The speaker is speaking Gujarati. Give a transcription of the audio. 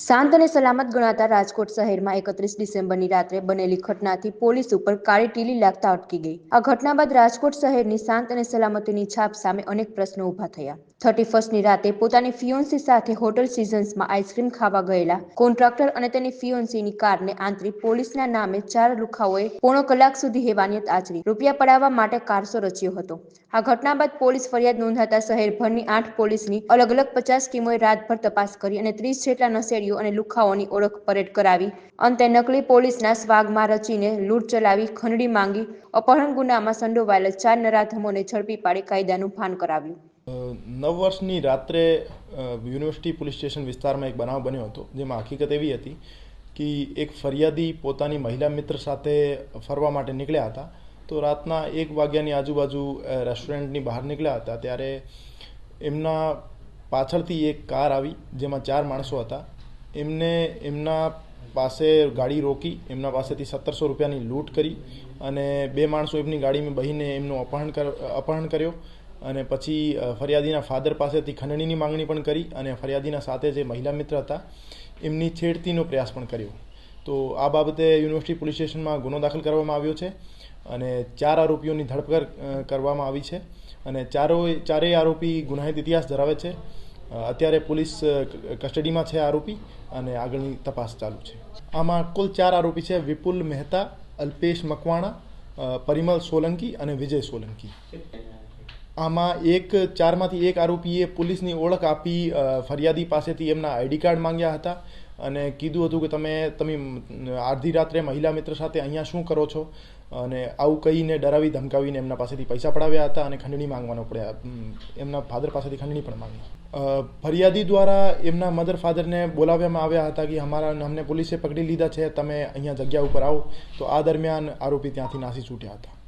શાંત અને સલામત ગણાતા રાજકોટ શહેરમાં 31 ડિસેમ્બરની રાત્રે બનેલી ઘટનાથી પોલીસ ઉપર કાળી ટીલી લાગતા અટકી ગઈ। આ ઘટના બાદ રાજકોટ શહેરની શાંત અને સલામતીની છાપ સામે અનેક પ્રશ્નો ઊભા થયા। 31ની રાતે પોતાની ફિયોન્સી સાથે હોટલ સિઝન્સમાં આઈસ્ક્રીમ ખાવા ગયેલા કોન્ટ્રાક્ટર અને તેની ફિયોન્સીની કારને આંતરી પોલીસના નામે 4 લુખાઓએ પોણો કલાક સુધી હેવાનિયત આચરી રૂપિયા પડાવવા માટે કારસો રચ્યો હતો। આ ઘટના બાદ પોલીસ ફરિયાદ નોંધાતા શહેરભરની 8 પોલીસની અલગ અલગ 50 ટીમોએ રાતભર તપાસ કરી અને 30 જેટલા નશેડીઓ અને લુખાઓની ઓળખ પરેડ કરાવી। અંતે નકલી પોલીસના સ્વાગમાં રચીને લૂંટ ચલાવી, ખંડણી માંગી, અપહરણ ગુનામાં સંડોવાયેલા 4 નરાધમોને ઝડપી પાડી કાયદાનું ભાન કરાવ્યું। 9 વર્ષની રાત્રે યુનિવર્સિટી પોલીસ સ્ટેશન વિસ્તારમાં એક બનાવ બન્યો હતો, જેમાં હકીકત એવી હતી કે એક ફરિયાદી પોતાની મહિલા મિત્ર સાથે ફરવા માટે નીકળ્યા હતા। તો રાતના 1 વાગ્યાની આજુબાજુ રેસ્ટોરન્ટની બહાર નીકળ્યા હતા, ત્યારે એમના પાછળથી એક કાર આવી જેમાં 4 માણસો હતા। એમને એમના પાસે ગાડી રોકી, એમના પાસેથી 1700 રૂપિયાની લૂંટ કરી અને 2 માણસો એમની ગાડીમાં બેસીને એમનું અપહરણ કર્યો અને પછી ફરિયાદીના ફાધર પાસેથી ખંડણીની માંગણી પણ કરી અને ફરિયાદીના સાથે જે મહિલા મિત્ર હતા એમની છેડતીનો પ્રયાસ પણ કર્યો। તો આ બાબતે યુનિવર્સિટી પોલીસ સ્ટેશનમાં ગુનો દાખલ કરવામાં આવ્યો છે અને 4 આરોપીઓની ધરપકડ કરવામાં આવી છે અને ચારેય આરોપી ગુનાહિત ઇતિહાસ ધરાવે છે। અત્યારે પોલીસ કસ્ટડીમાં છે આરોપી અને આગળની તપાસ ચાલુ છે। આમાં કુલ 4 આરોપી છે: વિપુલ મહેતા, અલ્પેશ મકવાણા, પરિમલ સોલંકી અને વિજય સોલંકી। આમાં 4માંથી એક આરોપીએ પોલીસની ઓળખ આપી ફરિયાદી પાસેથી એમના આઈડી કાર્ડ માંગ્યા હતા અને કીધું હતું કે તમે અડધી રાત્રે મહિલા મિત્ર સાથે અહીંયા શું કરો છો, અને આવું કહીને ડરાવી ધમકાવીને એમના પાસેથી પૈસા પડાવ્યા હતા અને ખંડણી માંગવાનો પડ્યા, એમના ફાધર પાસેથી ખંડણી પણ માંગી। ફરિયાદી દ્વારા એમના મધર ફાધરને બોલાવવામાં આવ્યા હતા કે અમને પોલીસે પકડી લીધા છે, તમે અહીંયા જગ્યા ઉપર આવો। તો આ દરમિયાન આરોપી ત્યાંથી નાસી છૂટ્યા હતા।